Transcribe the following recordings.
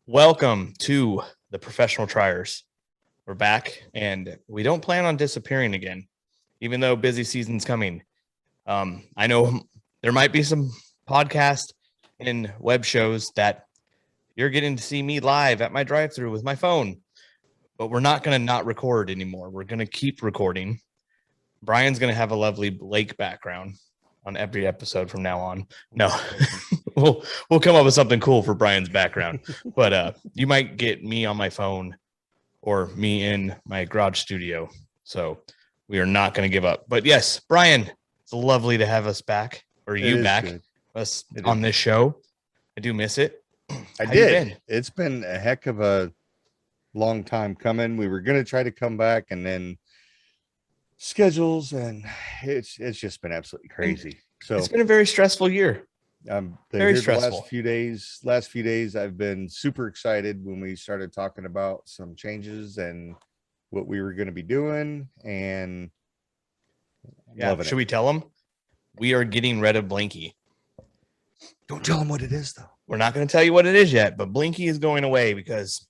Welcome to the Professional Triers. We're back, and we don't plan on disappearing again, even though busy season's coming. I know there might be some podcast and web shows that you're getting to see me live at my drive-thru with my phone, but we're not going to not record anymore. We're going to keep recording. Brian's going to have a lovely lake background on every episode from now on. No, we'll come up with something cool for Brian's background, but you might get me on my phone or me in my garage studio. So we are not going to give up. But yes, Brian, it's lovely to have us back, or you back, us on this show. I do miss it. I did. It's been a heck of a long time coming. We were going to try to come back, and then schedules, and it's just been absolutely crazy. So it's been a very stressful year. Very stressful. Last few days, I've been super excited when we started talking about some changes and what we were going to be doing. And should we tell them we are getting rid of Blinky? Don't tell them what it is, though. We're not going to tell you what it is yet, but Blinky is going away because,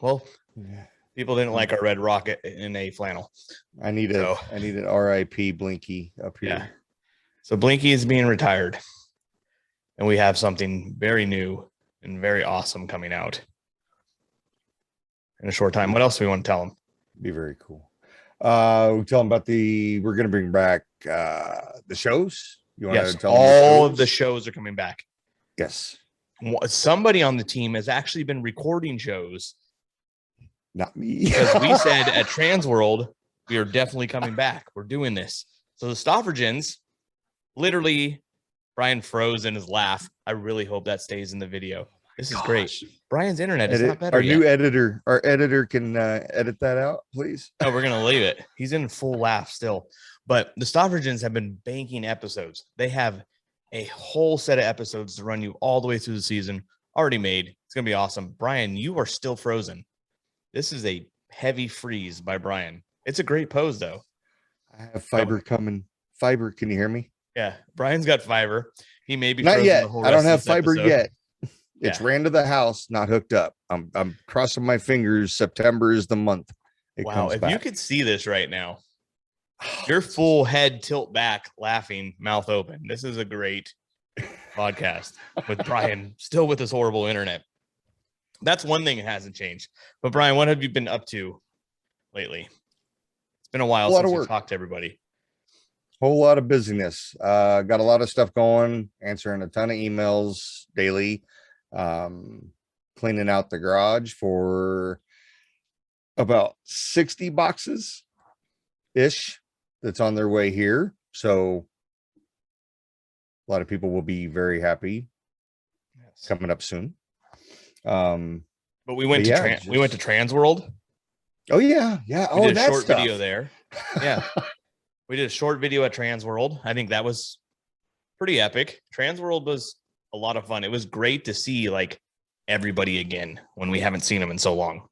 well, people didn't like our red rocket in a flannel. I need an RIP Blinky up here. Yeah. So Blinky is being retired, and we have something very new and very awesome coming out in a short time. What else do we want to tell them? Be very cool. We tell them about we're going to bring back the shows. You want to tell them all of the shows are coming back. Yes. Somebody on the team has actually been recording shows. Not me. Because we said at Transworld, we are definitely coming back. We're doing this. So the Stauffergens, literally, Brian froze in his laugh. I really hope that stays in the video. This is great. Brian's internet is not better yet. Our editor can edit that out, please. No, we're going to leave it. He's in full laugh still. But the Stauffergens have been banking episodes. They have a whole set of episodes to run you all the way through the season, already made. It's going to be awesome. Brian, you are still frozen. This is a heavy freeze by Brian. It's a great pose, though. I have fiber coming. Fiber, can you hear me? Yeah, Brian's got fiber. He may be not yet. I don't have fiber episode. Yet. It's ran to the house, not hooked up. I'm crossing my fingers. September is the month. Wow, if you could see this right now, your full head tilt back, laughing, mouth open. This is a great podcast with Brian still with his horrible internet. That's one thing that hasn't changed. But Brian, what have you been up to lately? It's been a while since we've talked to everybody. Whole lot of busyness. Got a lot of stuff going, answering a ton of emails daily, cleaning out the garage for about 60 boxes ish that's on their way here. So a lot of people will be very happy. Coming up soon. But we went to Transworld. Oh yeah. We did a short video there. Yeah. We did a short video at Transworld. I think that was pretty epic. Transworld was a lot of fun. It was great to see like everybody again when we haven't seen them in so long.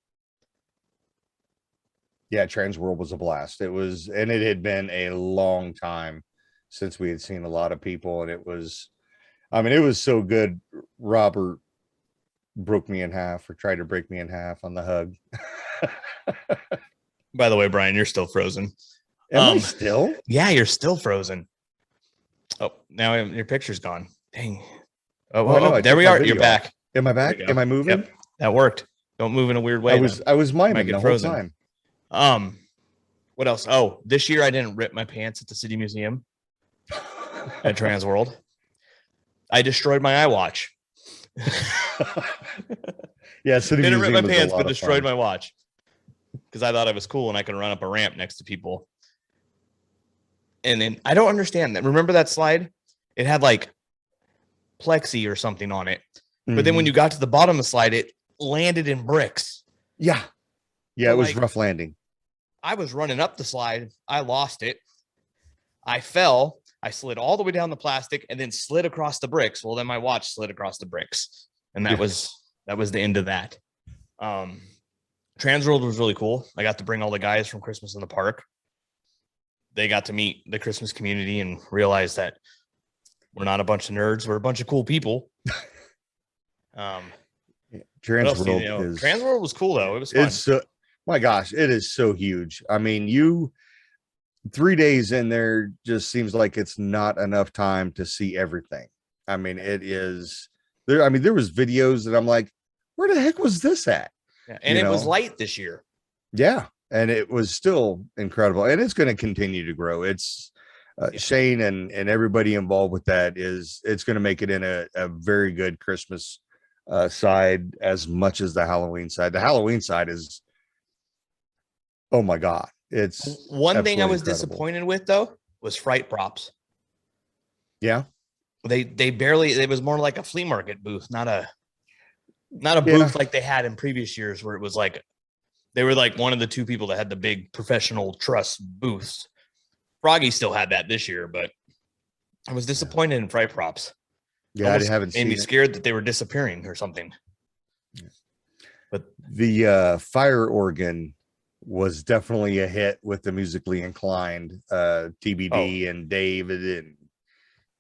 Yeah, Transworld was a blast. It had been a long time since we had seen a lot of people, and it was so good. Robert broke me in half, or tried to break me in half on the hug. By the way, Brian, you're still frozen. Am I still? Yeah, you're still frozen. Oh, now your picture's gone. Dang. Oh, there we are. You're back. Am I back? Am I moving? Yep, that worked. Don't move in a weird way. I was miming the whole time. What else? Oh, this year I didn't rip my pants at the City Museum at Transworld. I destroyed my iWatch. Yeah, City didn't Museum rip my pants, but destroyed my watch because I thought I was cool and I could run up a ramp next to people. And then I don't understand that. Remember that slide? It had like plexi or something on it. Mm-hmm. But then when you got to the bottom of the slide, it landed in bricks. Yeah. Yeah, it was rough landing. I was running up the slide. I lost it. I fell. I slid all the way down the plastic and then slid across the bricks. Well, then my watch slid across the bricks. And that was the end of that. Transworld was really cool. I got to bring all the guys from Christmas in the Park. They got to meet the Christmas community and realize that we're not a bunch of nerds. We're a bunch of cool people. What else do you Transworld know? is Transworld was cool though. It was fun. it's so, my gosh, it is so huge. I mean, 3 days in there just seems like it's not enough time to see everything. I mean, it is there. I mean, there was videos that I'm like, where the heck was this at? Yeah. And You it was know? light this year. Yeah. And it was still incredible. And it's going to continue to grow. It's Yeah. Shane and everybody involved with that it's going to make it in a very good Christmas side as much as the Halloween side. The Halloween side is, oh my God. It's One thing I absolutely was incredible. disappointed with though was fright props. Yeah. They barely, it was more like a flea market booth, not a Yeah. booth like they had in previous years where it was like they were like one of the two people that had the big professional trust booths. Froggy still had that this year, but I was disappointed in fright props. Yeah. I Almost haven't made seen me it. scared that they were disappearing or something. But The fire organ was definitely a hit with the musically inclined TBD and David. And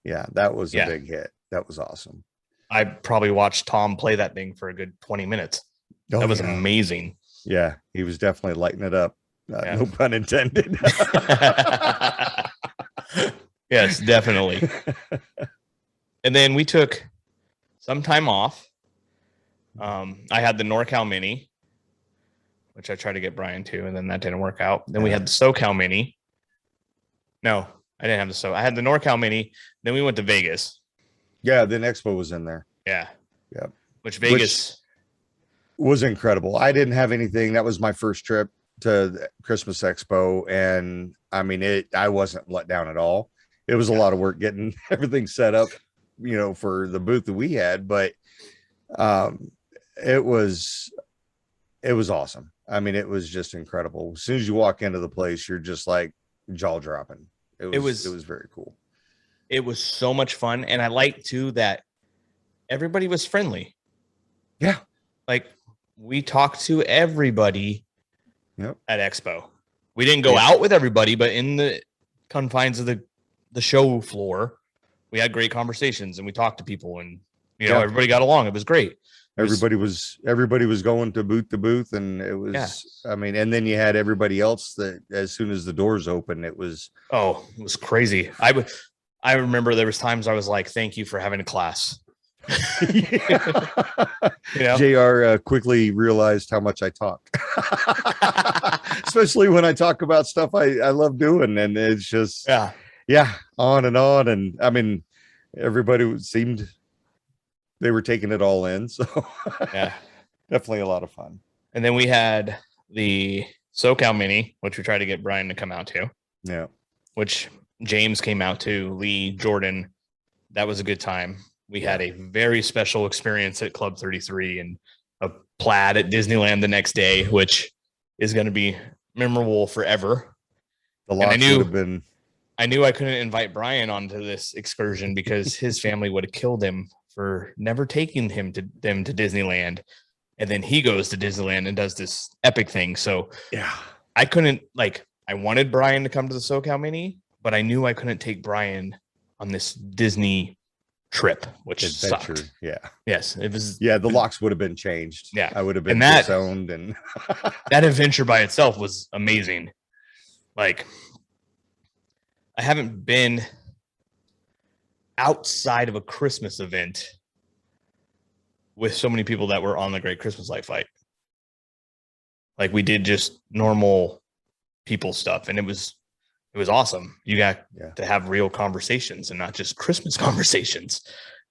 yeah, that was a big hit. That was awesome. I probably watched Tom play that thing for a good 20 minutes. Oh, That was yeah. amazing. Yeah, he was definitely lighting it up. Yeah. No pun intended. Yes, definitely. And then we took some time off. I had the NorCal Mini, which I tried to get Brian to, and then that didn't work out. Then we had the SoCal Mini. No, I didn't have the I had the NorCal Mini. Then we went to Vegas. Yeah, the Expo was in there. Yeah. Yeah. Which Vegas was incredible. I didn't have anything. That was my first trip to the Christmas Expo. And I mean, I wasn't let down at all. It was a lot of work getting everything set up, for the booth that we had, but it was awesome. I mean, it was just incredible. As soon as you walk into the place, you're just like jaw dropping. It was very cool. It was so much fun. And I liked too that everybody was friendly. Yeah. Like we talked to everybody at Expo. We didn't go out with everybody, but in the confines of the show floor, we had great conversations and we talked to people and everybody got along. It was great. Everybody was going to booth and it was, I mean, and then you had everybody else that as soon as the doors opened, it was crazy. I remember there was times I was like, thank you for having a class. JR quickly realized how much I talk, especially when I talk about stuff I love doing. And it's just, on and on. And I mean, everybody seemed they were taking it all in. So definitely a lot of fun. And then we had the SoCal Mini, which we tried to get Brian to come out to. Yeah. Which James came out to, Lee, Jordan. That was a good time. We had a very special experience at Club 33 and a plaid at Disneyland the next day, which is going to be memorable forever. The lot would have been. I knew I couldn't invite Brian onto this excursion because his family would have killed him for never taking them to Disneyland. And then he goes to Disneyland and does this epic thing. So I couldn't I wanted Brian to come to the SoCal Mini, but I knew I couldn't take Brian on this Disney trip, which adventure. Sucked. Yeah. Yes. It was. Yeah. The locks would have been changed. Yeah. I would have been disowned. And that adventure by itself was amazing. Like, I haven't been outside of a Christmas event with so many people that were on the Great Christmas Light Fight. Like we did just normal people stuff, and it was awesome. You got to have real conversations and not just Christmas conversations.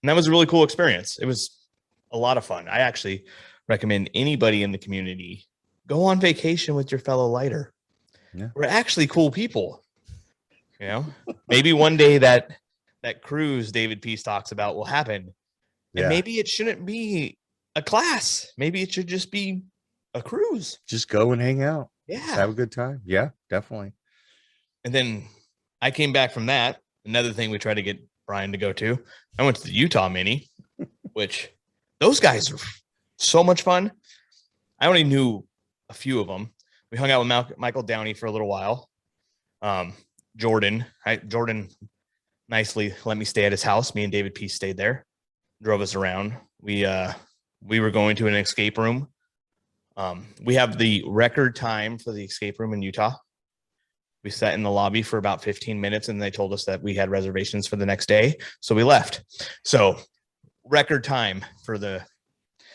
And that was a really cool experience. It was a lot of fun. I actually recommend anybody in the community go on vacation with your fellow lighter. Yeah. We're actually cool people. Maybe one day that cruise David Peace talks about will happen. And maybe it shouldn't be a class. Maybe it should just be a cruise. Just go and hang out. Yeah. Just have a good time. Yeah, definitely. And then I came back from that. Another thing we tried to get Brian to go to. I went to the Utah Mini, which those guys are so much fun. I only knew a few of them. We hung out with Michael Downey for a little while. Jordan nicely let me stay at his house. Me and David Peace stayed there, drove us around. We we were going to an escape room. We have the record time for the escape room in Utah. We sat in the lobby for about 15 minutes and they told us that we had reservations for the next day. So we left. So record time for the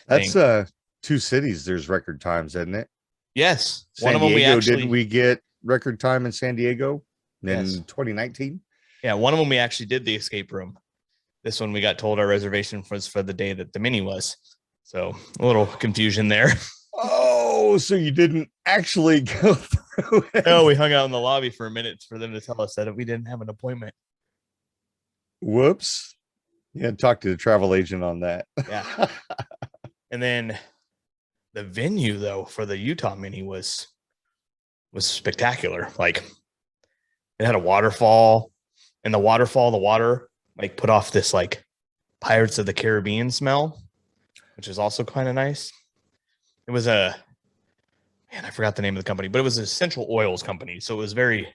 That's thing. 2 cities. There's record times, isn't it? Yes. San One of them we Diego, actually didn't we get record time in San Diego in Yes. 2019? Yeah, one of them we actually did the escape room. This one we got told our reservation was for the day that the mini was. So a little confusion there. Oh, so you didn't actually go through it. No, we hung out in the lobby for a minute for them to tell us that we didn't have an appointment. Whoops. Yeah, talk to the travel agent on that. Yeah. And then the venue though for the Utah mini was spectacular. Like it had a waterfall, and the water like put off this like Pirates of the Caribbean smell, which is also kind of nice. It was I forgot the name of the company, but it was an essential oils company. So it was very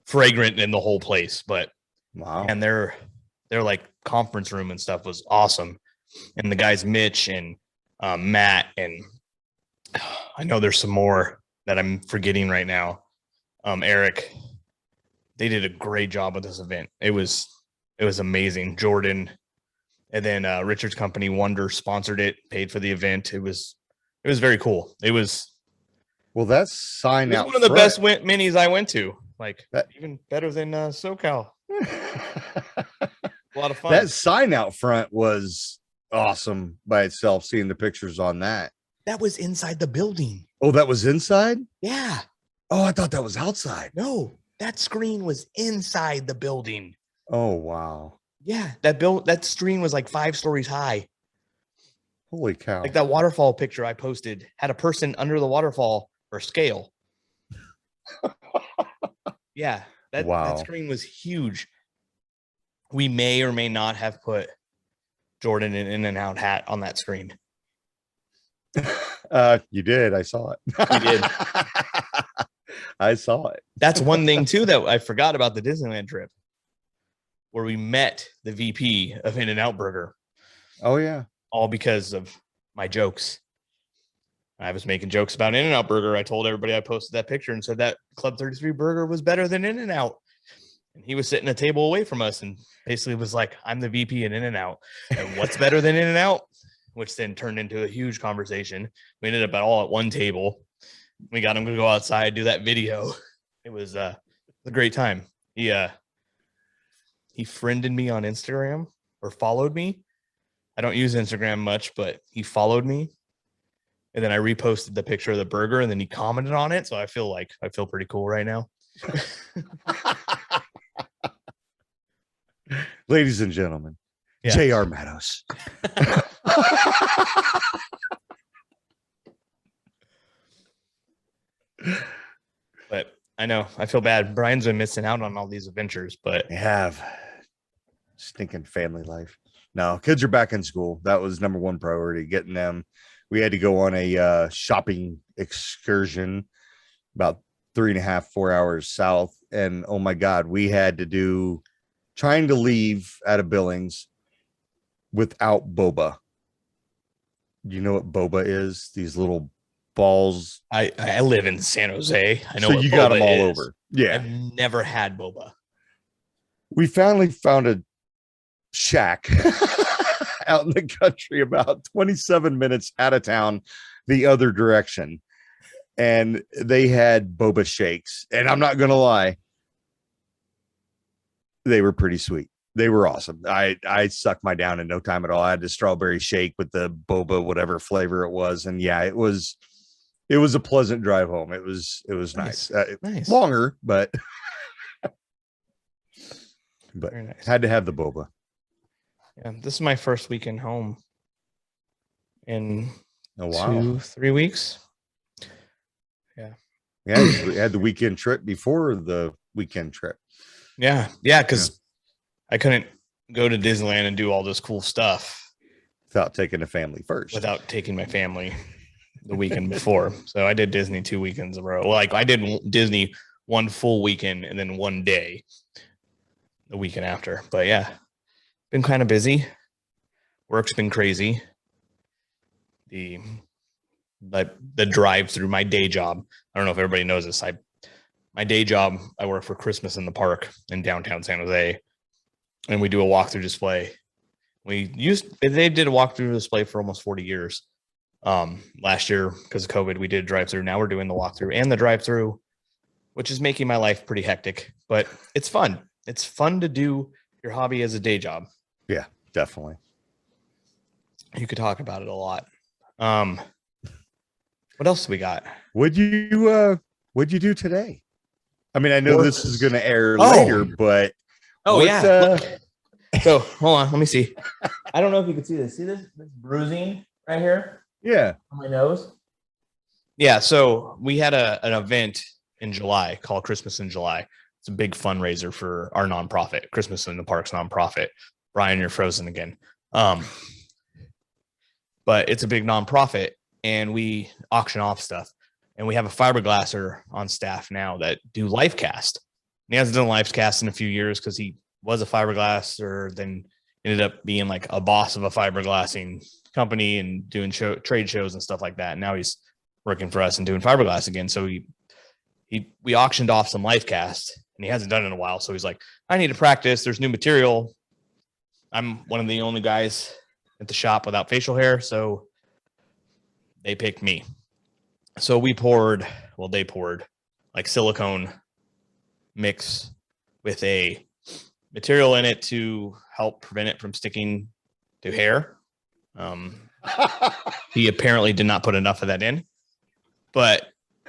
fragrant in the whole place. But Wow. and their like conference room and stuff was awesome. And the guys, Mitch and Matt, and I know there's some more that I'm forgetting right now. Eric, they did a great job with this event. It was amazing. Jordan, and then Richard's company Wonder sponsored it, paid for the event. It was very cool. It was That's sign out one of the best minis I went to. Like even better than SoCal. A lot of fun. That sign out front was awesome by itself. Seeing the pictures on that. That was inside the building. Oh, that was inside? Yeah. Oh, I thought that was outside. No, that screen was inside the building. Oh, wow. Yeah, that screen was like 5 stories high. Holy cow. Like that waterfall picture I posted had a person under the waterfall or scale. Yeah, that screen was huge. We may or may not have put Jordan in In-N-Out hat on that screen. You did. I saw it. You did. I saw it. That's one thing too that I forgot about the Disneyland trip, where we met the VP of In-N-Out Burger. Oh yeah, all because of my jokes. I was making jokes about In-N-Out Burger. I told everybody I posted that picture and said that Club 33 burger was better than In-N-Out. And he was sitting a table away from us and basically was like, I'm the VP in In-N-Out. And what's better than In-N-Out? Which then turned into a huge conversation. We ended up all at one table. We got him to go outside, do that video. It was a great time. He friended me on Instagram or followed me. I don't use Instagram much, but he followed me. And then I reposted the picture of the burger and then he commented on it. So I feel pretty cool right now. Ladies and gentlemen, yeah. J.R. Meadows. But I know I feel bad. Brian's been missing out on all these adventures, but I have stinking family life. No, kids are back in school. That was number one priority, getting them. We had to go on a shopping excursion about 3.5, 4 hours south. And oh my God, we had to do trying to leave out of Billings without boba. You know what boba is? These little balls. I live in San Jose. I know. So you got them all over. Yeah. I've never had boba. We finally found a shack out in the country about 27 minutes out of town the other direction, and they had boba shakes, and I'm not gonna lie, they were pretty sweet. They were awesome. I sucked my down in no time at all. I had the strawberry shake with the boba, whatever flavor it was, and yeah, it was a pleasant drive home. It was nice. Nice. Longer, but Very nice. Had to have the boba. Yeah, this is my first weekend home in 2-3 weeks. Yeah. Yeah, we had the weekend trip before the weekend trip. Yeah, because I couldn't go to Disneyland and do all this cool stuff without taking the family first. Without taking my family the weekend before. So I did Disney 2 weekends in a row. Like I did Disney one full weekend and then one day the weekend after. But yeah, been kind of busy. Work's been crazy. the the drive through. My day job. I don't know if everybody knows this. My day job, I work for Christmas in the Park in downtown San Jose, and we do a walkthrough display. They did a walkthrough display for almost 40 years. Last year, because of COVID, we did drive through. Now we're doing the walkthrough and the drive through, which is making my life pretty hectic, but it's fun. It's fun to do your hobby as a day job. Yeah, definitely. You could talk about it a lot. What else do we got? What'd you do today? I mean, I know this is going to air later, but So hold on, let me see. I don't know if you can see this. See this bruising right here? Yeah, on my nose. Yeah, so we had an event in July called Christmas in July. It's a big fundraiser for our nonprofit, Christmas in the Parks nonprofit. Brian, you're frozen again. But it's a big nonprofit, and we auction off stuff. And we have a fiberglasser on staff now that do LifeCast. And he hasn't done LifeCast in a few years because he was a fiberglasser, then ended up being like a boss of a fiberglassing company and doing trade shows and stuff like that. And now he's working for us and doing fiberglass again. So we auctioned off some LifeCast, and he hasn't done it in a while. So he's like, I need to practice. There's new material. I'm one of the only guys at the shop without facial hair, so they picked me. So they poured like silicone mix with a material in it to help prevent it from sticking to hair. He apparently did not put enough of that in, but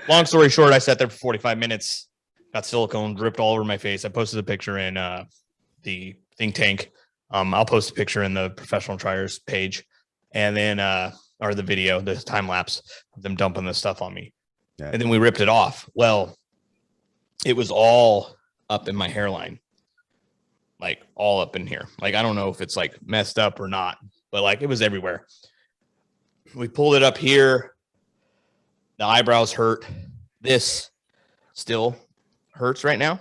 long story short, I sat there for 45 minutes, got silicone dripped all over my face. I posted a picture in the think tank. I'll post a picture in the Professional Triers page, and then or the video, the time lapse of them dumping this stuff on me. Yeah. And then we ripped it off. Well, it was all up in my hairline, like all up in here. Like, I don't know if it's like messed up or not, but like it was everywhere. We pulled it up here. The eyebrows hurt. This still hurts right now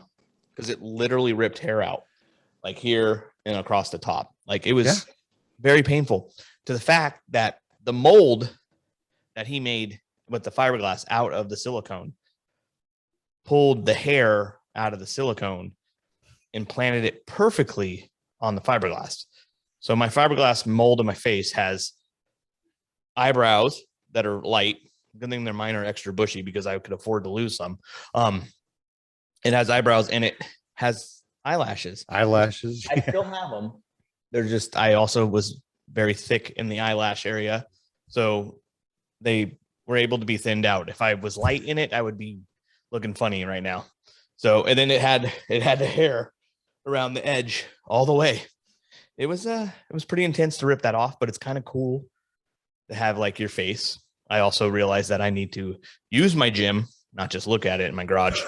because it literally ripped hair out, like here and across the top. Like it was very painful, to the fact that the mold that he made with the fiberglass out of the silicone pulled the hair out of the silicone and planted it perfectly on the fiberglass. So my fiberglass mold of my face has eyebrows that are light. Good thing mine are extra bushy because I could afford to lose some. It has eyebrows and it has eyelashes. I still have them. They're just, I also was very thick in the eyelash area. So they were able to be thinned out. If I was light in it, I would be looking funny right now. So, and then it had the hair around the edge all the way. It was pretty intense to rip that off, but it's kind of cool to have like your face. I also realized that I need to use my gym, not just look at it in my garage,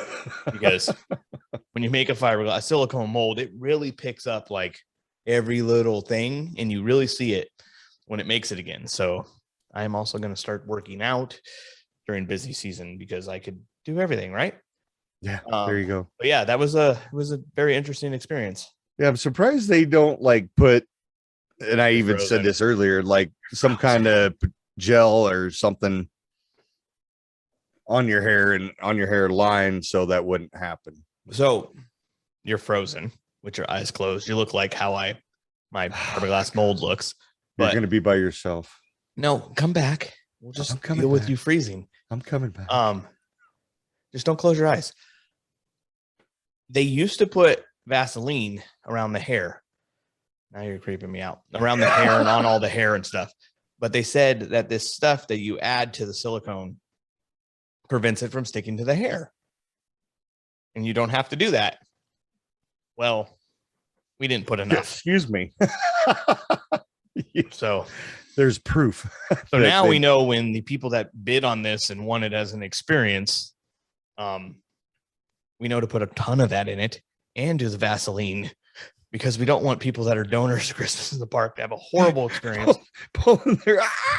because when you make a fiberglass silicone mold, it really picks up like every little thing, and you really see it when it makes it again. So I'm also going to start working out during busy season because I could do everything, right? Yeah, there you go. But yeah, it was a very interesting experience. Yeah, I'm surprised they don't like put, and I even said this earlier, like some kind of gel or something on your hair and on your hairline so that wouldn't happen. So you're frozen with your eyes closed. You look like how my fiberglass mold looks. You're going to be by yourself. No, come back. We'll just deal with you freezing. I'm coming back. Just don't close your eyes. They used to put Vaseline around the hair. Now you're creeping me out. Around the hair and on all the hair and stuff. But they said that this stuff that you add to the silicone prevents it from sticking to the hair. And you don't have to do that. Well, we didn't put enough. Excuse me. So there's proof. So now we know when the people that bid on this and want it as an experience, we know to put a ton of that in it and do the Vaseline, because we don't want people that are donors to Christmas in the Park to have a horrible experience.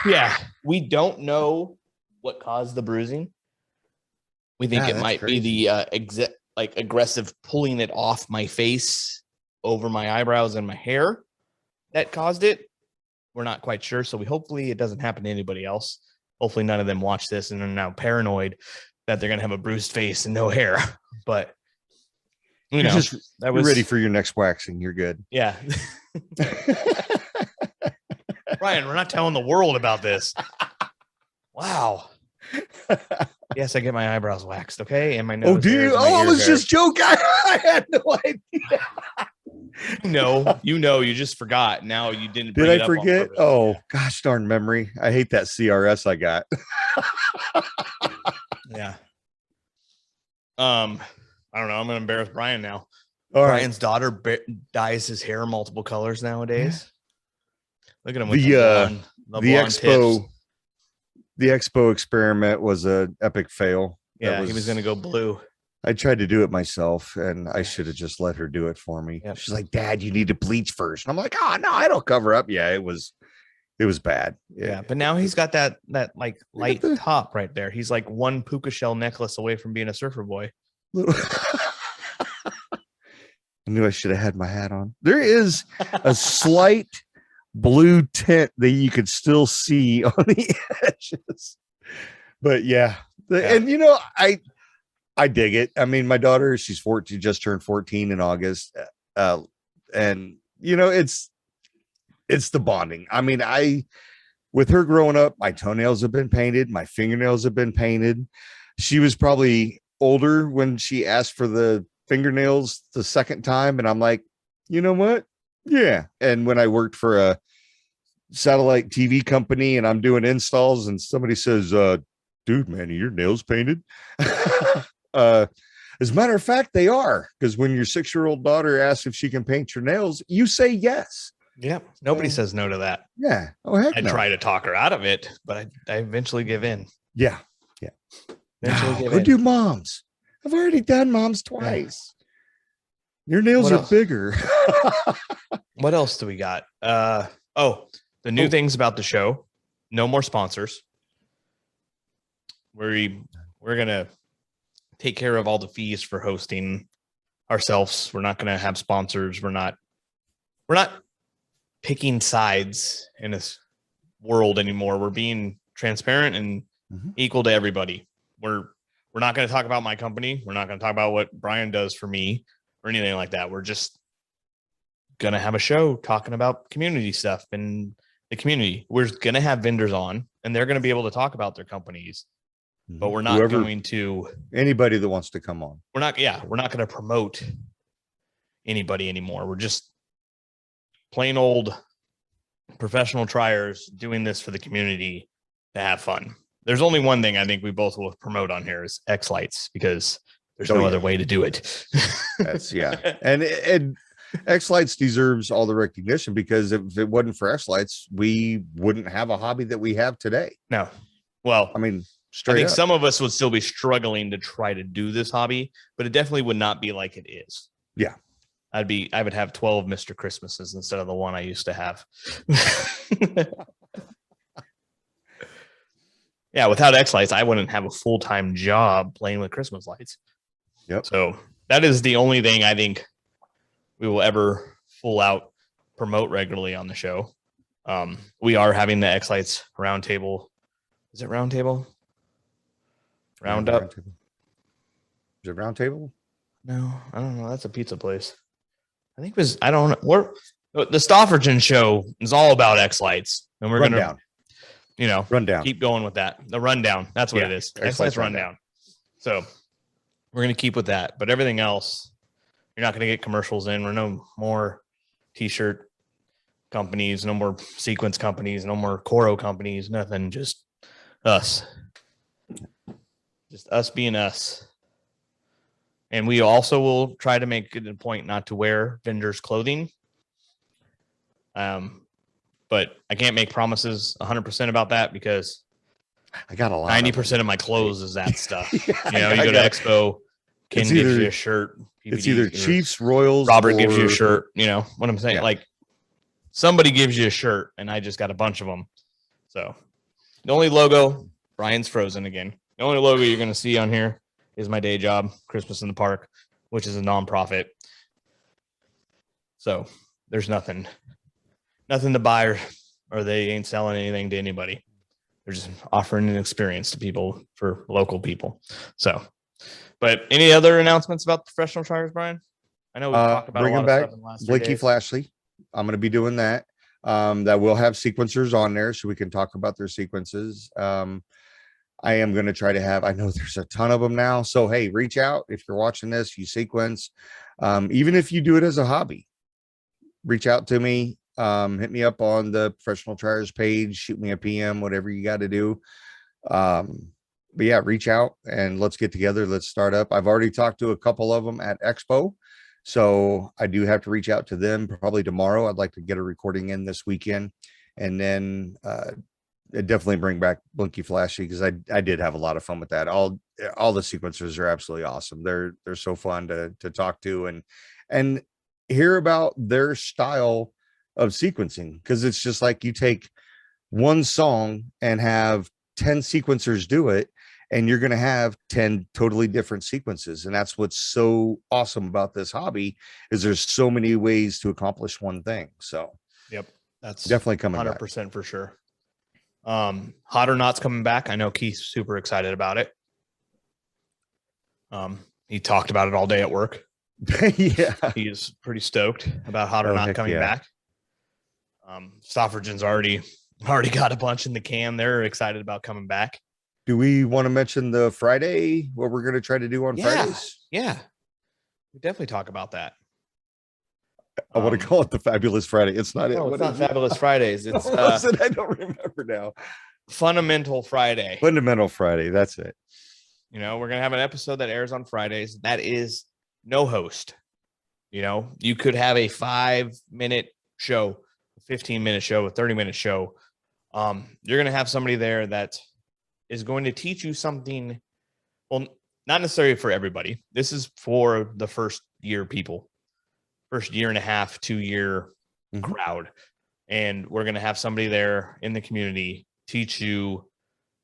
Yeah, we don't know what caused the bruising. We think it might be the aggressive pulling it off my face over my eyebrows and my hair that caused it. we're not quite sure. So hopefully it doesn't happen to anybody else. Hopefully none of them watch this and are now paranoid that they're going to have a bruised face and no hair. But You're ready for your next waxing. You're good. Yeah. Brian, we're not telling the world about this. Wow. Yes, I get my eyebrows waxed, okay? And my nose. Oh, do you? Oh, I was just joking. I had no idea. You just forgot. Now you didn't. Did I forget? Oh, gosh darn memory. I hate that CRS I got. Yeah. I don't know. I'm gonna embarrass Brian now. All Brian's daughter dyes his hair multiple colors nowadays. Look at him with the blonde expo. tips. The expo experiment was an epic fail. Yeah, he was going to go blue. I tried to do it myself, and I should have just let her do it for me. Yep. She's like, "Dad, you need to bleach first." And I'm like, "Oh no, I don't cover up." Yeah, it was bad. Yeah, but now he's got that like light top right there. He's like one puka shell necklace away from being a surfer boy. I knew I should have had my hat on. There is a slight blue tint that you could still see on the edges, but yeah. And I dig it. I mean, my daughter, she's 14, just turned 14 in August, and it's the bonding. I mean, with her growing up, my toenails have been painted, my fingernails have been painted. She was probably older when she asked for the fingernails the second time, and I'm like, you know what? Yeah. And when I worked for a satellite TV company and I'm doing installs and somebody says, dude, man, are your nails painted? As a matter of fact, they are, because when your 6-year-old daughter asks if she can paint your nails, you say yes. Yeah. Nobody says no to that. Yeah. Oh, heck no. I try to talk her out of it, but I eventually give in. Yeah. Yeah. Go do moms. I've already done moms twice. Your nails are bigger. What else do we got? The new things about the show. No more sponsors. We're gonna take care of all the fees for hosting ourselves. We're not gonna have sponsors. We're not picking sides in this world anymore. We're being transparent and equal to everybody. We're not going to talk about my company. We're not going to talk about what Brian does for me or anything like that. We're just going to have a show talking about community stuff and the community. We're going to have vendors on and they're going to be able to talk about their companies, but we're not going to anybody that wants to come on. We're not going to promote anybody anymore. We're just plain old professional triers doing this for the community to have fun. There's only one thing I think we both will promote on here is X Lights, because there's no other way to do it. That's and X Lights deserves all the recognition, because if it wasn't for X Lights, we wouldn't have a hobby that we have today. No. Well, I mean, I think some of us would still be struggling to try to do this hobby, but it definitely would not be like it is. Yeah. I would have 12 Mr. Christmases instead of the one I used to have. Yeah, without X Lights, I wouldn't have a full-time job playing with Christmas lights. Yep. So that is the only thing I think we will ever full out promote regularly on the show. We are having the X Lights roundtable. Is it roundtable? Roundup? Is it roundtable? No, I don't know. That's a pizza place. I think it was, I don't know. The Stoffergen show is all about X Lights. And we're going to, rundown. Keep going with that. The rundown. That's what it is. X Lights rundown. So we're going to keep with that. But everything else, you're not going to get commercials in. We're no more t-shirt companies, no more sequence companies, no more Coro companies, nothing. Just us. Just us being us. And we also will try to make it a point not to wear vendors' clothing. But I can't make promises 100% about that, because I got a lot. 90% of my clothes is that stuff. You go to Expo, Ken gives you a shirt. PPD, it's either Chiefs, Royals, Robert gives you a shirt. You know what I'm saying? Yeah. Like, somebody gives you a shirt, and I just got a bunch of them. So the only logo, Brian's Frozen again. The only logo you're going to see on here is my day job, Christmas in the Park, which is a nonprofit. So there's nothing to buy or they ain't selling anything to anybody. They're just offering an experience to people for local people. So, but any other announcements about professional triers, Brian? I know we talked about a Bringing lot of back stuff in the last 3 Blinky days. Flashley. I'm going to be doing that. That will have sequencers on there so we can talk about their sequences. I am going to try to have, I know there's a ton of them now. So, hey, reach out if you're watching this, you sequence. Even if you do it as a hobby, reach out to me. Hit me up on the Professional Triers page, shoot me a PM, whatever you got to do. But yeah, reach out and let's get together. Let's start up. I've already talked to a couple of them at Expo. So I do have to reach out to them probably tomorrow. I'd like to get a recording in this weekend and then definitely bring back Blinky Flashy because I did have a lot of fun with that. All the sequencers are absolutely awesome. They're so fun to talk to and hear about their style of sequencing, because it's just like you take one song and have 10 sequencers do it, and you're going to have 10 totally different sequences. And that's what's so awesome about this hobby is there's so many ways to accomplish one thing. So yep, that's definitely coming 100% back. For sure. Hot or Not's coming back. I know Keith's super excited about it. He talked about it all day at work. Yeah, he is pretty stoked about Hot or Not coming back. Stoffergen's already got a bunch in the can. They're excited about coming back. Do we want to mention the Friday, what we're going to try to do on Fridays? Yeah, we definitely talk about that. I want to call it the Fabulous Friday. It's not. No, it's not Fabulous Fridays. It's I don't remember now. Fundamental Friday. Fundamental Friday. That's it. You know, we're going to have an episode that airs on Fridays. That is no host. You know, you could have a 5-minute show, a 15-minute show, a 30-minute show. You're going to have somebody there that is going to teach you something. Well, not necessarily for everybody. This is for the first year people, first year and a half, 2-year crowd. And we're going to have somebody there in the community teach you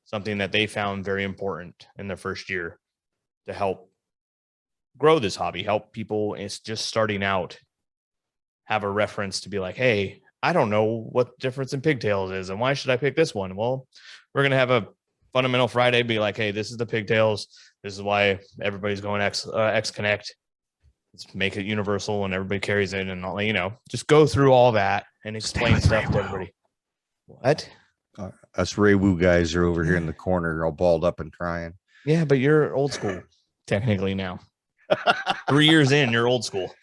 something that they found very important in their first year to help grow this hobby, help people it's just starting out, have a reference to be like, hey, I don't know what the difference in pigtails is and why should I pick this one? Well, we're going to have a Fundamental Friday, be like, hey, this is the pigtails. This is why everybody's going X Connect. Let's make it universal and everybody carries it and all, you know, just go through all that and explain stuff to everybody. What? Us Ray Wu guys are over here in the corner all balled up and crying. Yeah, but you're old school technically now. 3 years in, you're old school.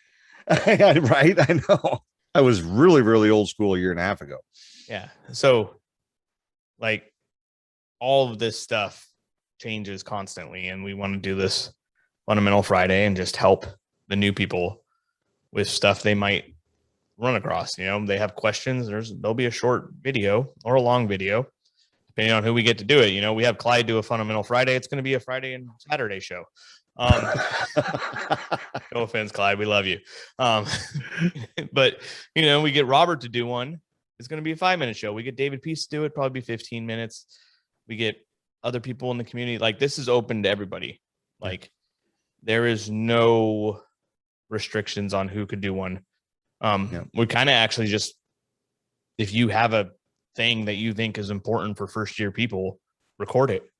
Right? I know. I was really, really old school a year and a half ago. Yeah. So like all of this stuff changes constantly. And we want to do this Fundamental Friday and just help the new people with stuff they might run across. You know, they have questions. There'll be a short video or a long video, depending on who we get to do it. You know, we have Clyde do a Fundamental Friday. It's going to be a Friday and Saturday show. No offense, Clyde. We love you. But, you know, we get Robert to do one. It's going to be a 5-minute show. We get David Peace to do it, probably be 15 minutes. We get other people in the community. Like, this is open to everybody. Like, there is no restrictions on who could do one. We kind of actually just, if you have a thing that you think is important for first year people, record it,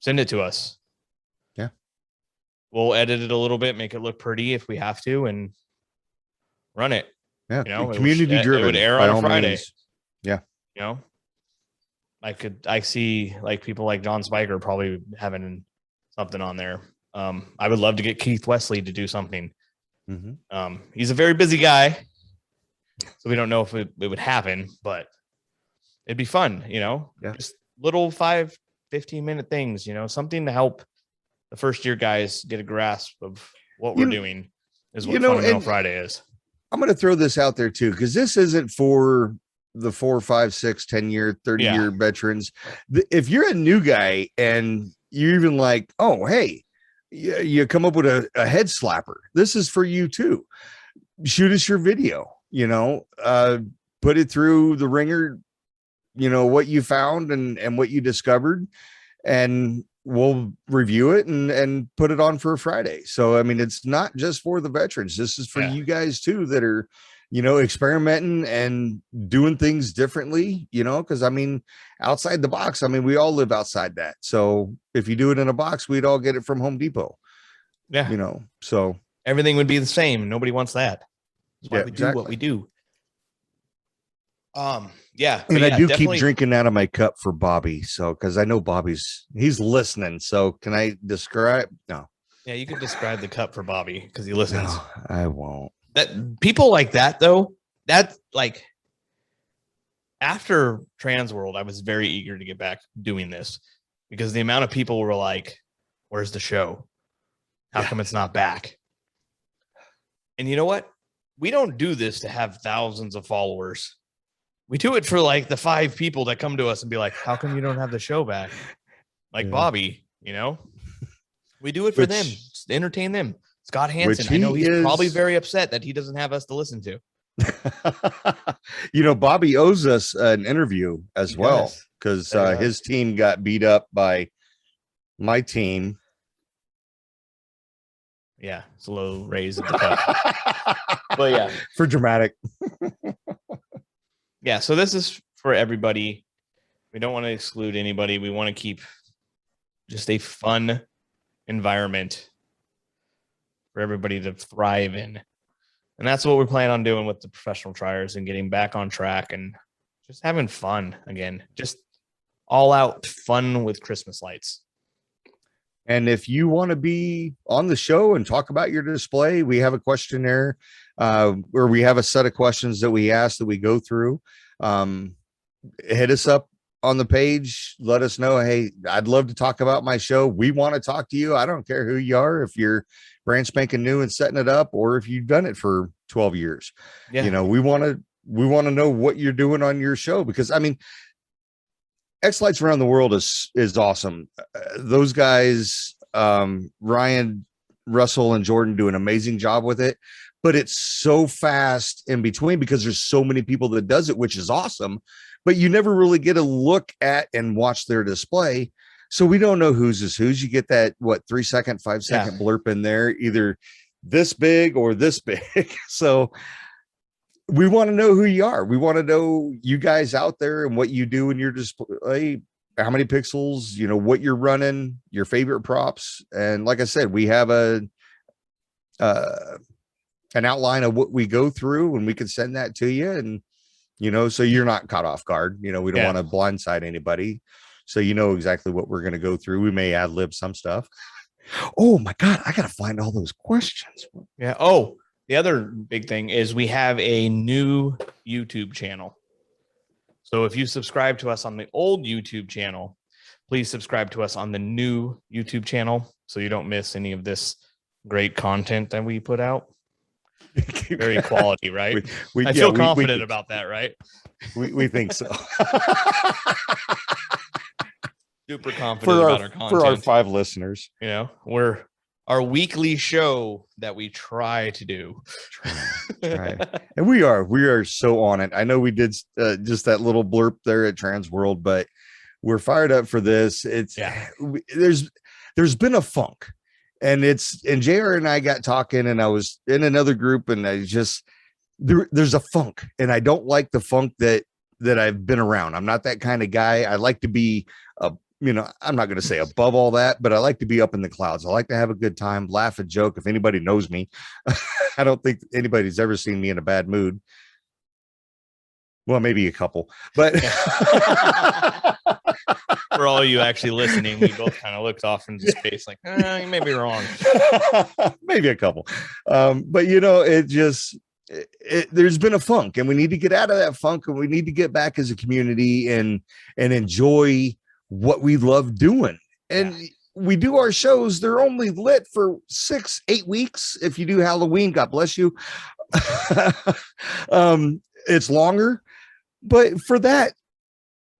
send it to us. Yeah. We'll edit it a little bit, make it look pretty if we have to, and run it. Yeah. You know, community driven. It would air on a Friday. Means. Yeah. You know, I see like people like John Spiker probably having something on there. I would love to get Keith Wesley to do something. He's a very busy guy, so we don't know if it would happen, but it'd be fun, you know. Just little 15-minute things, you know, something to help the first year guys get a grasp of what we're doing is what Fundamental Friday is. I'm going to throw this out there too, because this isn't for the 4, 5, 6, 10-year, 30-year veterans. If you're a new guy and you're even like, oh, hey, you come up with a head slapper, this is for you too. Shoot us your video, you know, put it through the ringer, you know, what you found and what you discovered, and we'll review it and put it on for a Friday. So, I mean, it's not just for the veterans. This is for you guys too, that are experimenting and doing things differently, because I mean, outside the box, I mean, we all live outside that. So if you do it in a box, we'd all get it from Home Depot, Yeah. So Everything would be the same. Nobody wants that. That's why Yeah, we do what we do. Yeah. And but I yeah, do definitely, keep drinking out of my cup for Bobby. So, because I know he's listening. So, can I describe? No, Yeah, you could describe the cup for Bobby because he listens. no, I won't. That people like that though, that's like after Trans World, I was very eager to get back doing this because the amount of people were like, "Where's the show? How come it's not back?" And you know what? We don't do this to have thousands of followers. We do it for like the 5 people that come to us and be like, "How come you don't have the show back?" Like Yeah. Bobby, we do it for them, just to entertain them. Scott Hansen, I know he's probably very upset that he doesn't have us to listen to. Bobby owes us an interview as well because his team got beat up by my team. Yeah, it's a little raise of the cup. But yeah, for dramatic. Yeah, so this is for everybody. We don't want to exclude anybody. We want to keep just a fun environment for everybody to thrive in. And that's what we're planning on doing with the professional triers and getting back on track and just having fun again. Just all out fun with Christmas lights. And if you want to be on the show and talk about your display, we have a questionnaire where we have a set of questions that we ask that we go through. Hit us up on the page. Let us know, hey, I'd love to talk about my show. We want to talk to you. I don't care who you are, if you're brand spanking new and setting it up, or if you've done it for 12 years. Yeah. We want to know what you're doing on your show, because I mean, X Lights Around the World is awesome. Those guys, Ryan, Russell, and Jordan do an amazing job with it, but it's so fast in between because there's so many people that does it, which is awesome, but you never really get a look at and watch their display. So we don't know whose is whose. You get that 3 second, 5 second blurb in there, either this big or this big. So we want to know who you are. We want to know you guys out there and what you do in your display, how many pixels, what you're running, your favorite props. And like I said, we have an outline of what we go through, and we can send that to you. And, so you're not caught off guard. We don't want to blindside anybody. So exactly what we're going to go through. We may ad lib some stuff. Oh my God, I got to find all those questions. Yeah. Oh, the other big thing is we have a new YouTube channel. So if you subscribe to us on the old YouTube channel, please subscribe to us on the new YouTube channel so you don't miss any of this great content that we put out. Very quality, right? I feel confident about that, right? We think so. Super confident about our content. For our 5 listeners. We're our weekly show that we try to do. Try. And we are so on it. I know we did just that little blurb there at Trans World, but we're fired up for this. There's been a funk, and JR and I got talking, and I was in another group, and I just there's a funk, and I don't like the funk that I've been around. I'm not that kind of guy. I like to be I'm not going to say above all that, but I like to be up in the clouds. I like to have a good time, laugh and joke. If anybody knows me, I don't think anybody's ever seen me in a bad mood. Well, maybe a couple, but for all you actually listening, we both kind of looked off into space like, you may be wrong. Maybe a couple. But there's been a funk, and we need to get out of that funk, and we need to get back as a community and enjoy what we love doing. And we do our shows, they're only lit for 6-8 weeks. If you do Halloween, God bless you. It's longer, but for that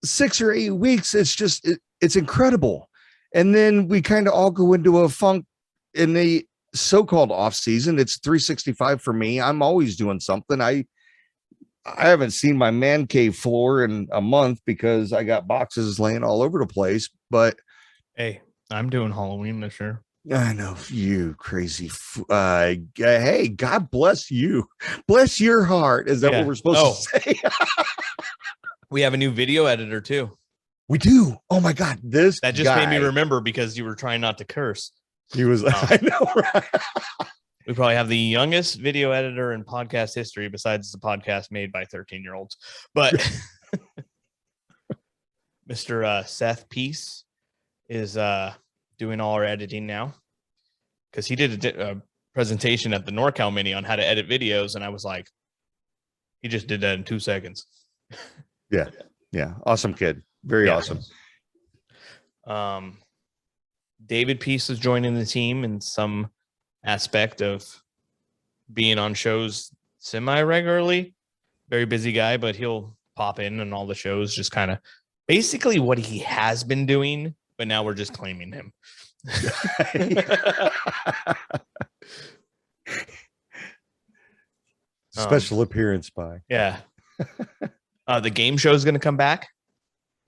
6 or 8 weeks, it's incredible. And then we kind of all go into a funk in the so-called off season. It's 365 for me. I'm always doing something. I haven't seen my man cave floor in a month because I got boxes laying all over the place. But hey, I'm doing Halloween this year. I know you crazy. Hey, God bless you. Bless your heart. Is that Yeah. what we're supposed Oh. to say? We have a new video editor too. We do. Oh my God. This That just guy, made me remember because you were trying not to curse. he was I know, right? We probably have the youngest video editor in podcast history besides the podcast made by 13-year-olds. But Mr. Seth Peace is doing all our editing now because he did a presentation at the NorCal Mini on how to edit videos. And I was like, he just did that in 2 seconds. Yeah. Awesome kid. Very Yeah. awesome. David Peace is joining the team in some aspect of being on shows semi-regularly. Very busy guy, but he'll pop in all the shows, just kind of basically what he has been doing, but now we're just claiming him. Special appearance by. Yeah. The game show is going to come back.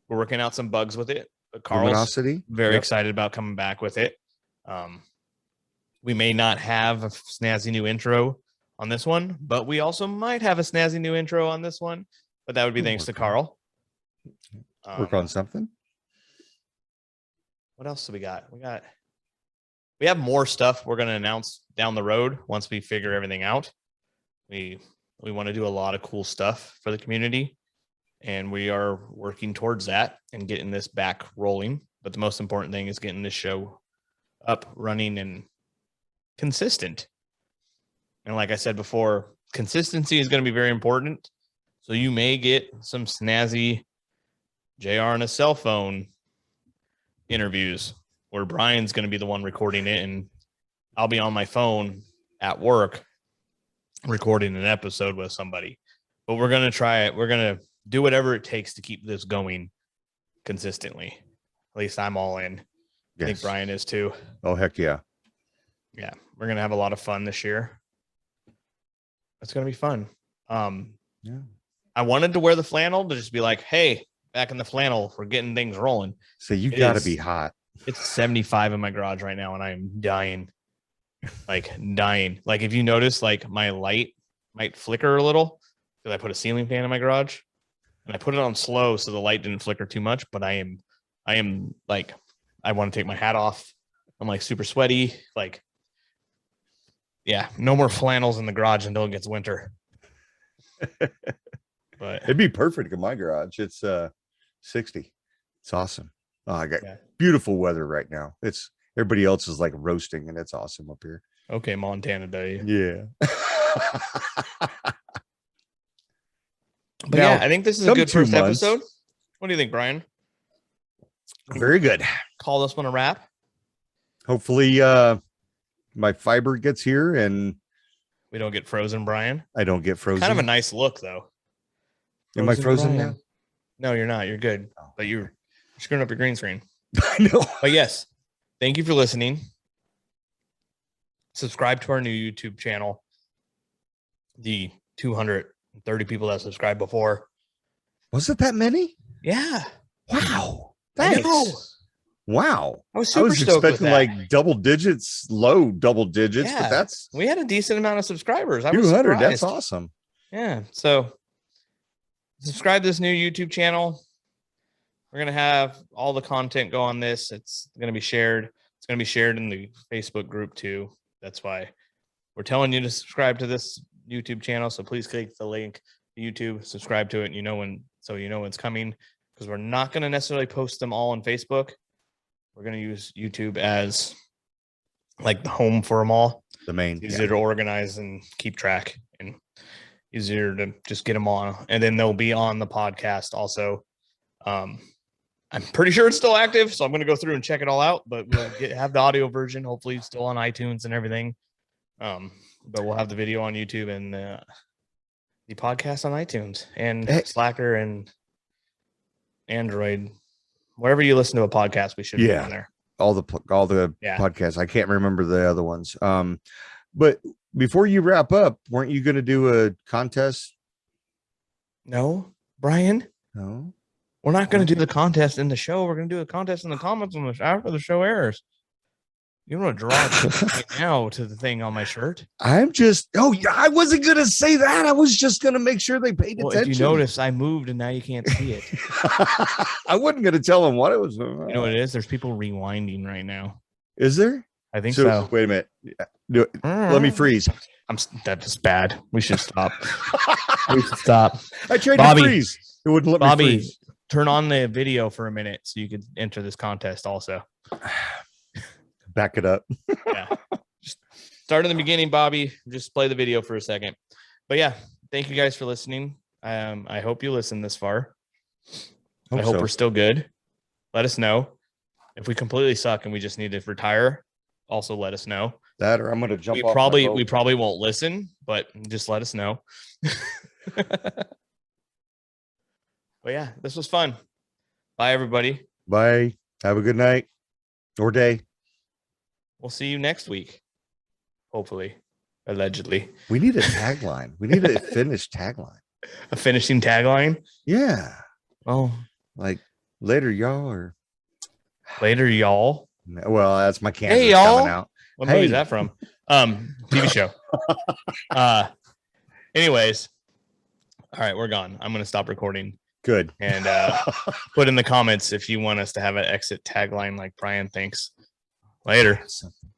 We're working out some bugs with it. But Carl's Luminosity. very Yep. excited about coming back with it. We may not have a snazzy new intro on this one, but we also might have a snazzy new intro on this one. But that would be We'll thanks to work on it. Carl. Work on something. What else do we got? We have more stuff we're going to announce down the road once we figure everything out. We want to do a lot of cool stuff for the community, and we are working towards that and getting this back rolling. But the most important thing is getting this show up, running, and consistent. And like I said before, consistency is going to be very important. So you may get some snazzy JR on a cell phone interviews where Brian's going to be the one recording it, and I'll be on my phone at work recording an episode with somebody. But we're going to try it. We're going to do whatever it takes to keep this going consistently. At least I'm all in. I think Yes. Brian is too. Oh, heck yeah. Yeah, we're going to have a lot of fun this year. It's going to be fun. Yeah. I wanted to wear the flannel to just be like, hey, back in the flannel, we're getting things rolling. So you It got to is. be hot. It's 75 in my garage right now, and I am dying. Like dying. Like if you notice, like my light might flicker a little because I put a ceiling fan in my garage and I put it on slow so the light didn't flicker too much. But I am like, I want to take my hat off. I'm like super sweaty. Like, yeah, no more flannels in the garage until it gets winter. But It'd be perfect in my garage. It's 60. It's awesome. Oh, I got Yeah. beautiful weather right now. It's everybody else is like roasting, and it's awesome up here. okay, Montana Day. Yeah. But Now, yeah, I think this is a come good 2 first months. episode. What do you think, Brian? Very good. Call this one a wrap. Hopefully my fiber gets here and We don't get frozen, Brian. I don't get frozen. Kind of a nice look, though. Am I frozen Brian. now? No, you're not. You're good. Oh. But you're screwing up your green screen. I know. But yes, thank you for listening. Subscribe to our new YouTube channel. The 230 people that subscribed before. Was it that many? Yeah. Wow. I know. Thanks. Wow. I was I super was stoked with expecting that. like double digits, low double digits, Yeah. but that's We had a decent amount of subscribers. I was 200. That's surprised. awesome. Yeah. So subscribe to this new YouTube channel. We're going to have all the content go on this. It's going to be shared. It's going to be shared in the Facebook group too. That's why we're telling you to subscribe to this YouTube channel. So please click the link to YouTube, subscribe to it. And you know when it's coming, because we're not going to necessarily post them all on Facebook. We're going to use YouTube as like the home for them all. The main. It's easier to organize and keep track, and easier to just get them on. And then they'll be on the podcast also. I'm pretty sure it's still active, so I'm going to go through and check it all out. But we'll have the audio version, hopefully still on iTunes and everything. But we'll have the video on YouTube and the podcast on iTunes and Hey. Slacker and Android. Wherever you listen to a podcast, we should be Yeah. on there. all the Yeah. podcasts. I can't remember the other ones. But before you wrap up, weren't you going to do a contest? No, Brian, No. we're not going to do the contest in the show. We're going to do a contest in the comments on the after the show airs. You want to draw attention right now to the thing on my shirt? I'm just, oh, yeah, I wasn't going to say that. I was just going to make sure they paid Well, attention. if you notice, I moved and now you can't see it. I wasn't going to tell them what it was. You know what it is? There's people rewinding right now. Is there? I think so. Wait a minute. Let me freeze. That's bad. We should stop. We should stop. I tried Bobby, to freeze. It wouldn't let me Bobby, freeze. turn on the video for a minute so you could enter this contest also. Back it up. Yeah. Just start in the beginning, Bobby. Just play the video for a second. But yeah, thank you guys for listening. I hope you listened this far. I hope so. we're still good. Let us know. If we completely suck and we just need to retire, also let us know. That or I'm going to jump We off probably my boat. we probably won't listen, but just let us know. But yeah, this was fun. Bye, everybody. Bye. Have a good night or day. We'll see you next week. Hopefully, allegedly. We need a tagline. We need a finished tagline. A finishing tagline. Yeah. Oh, Like later, y'all, or later, y'all. well, that's my Kansas Hey, y'all. coming out. What Hey. movie is that from? TV show. Anyways, all right, we're gone. I'm gonna stop recording Good. and put in the comments if you want us to have an exit tagline like Brian thinks. Later. Something.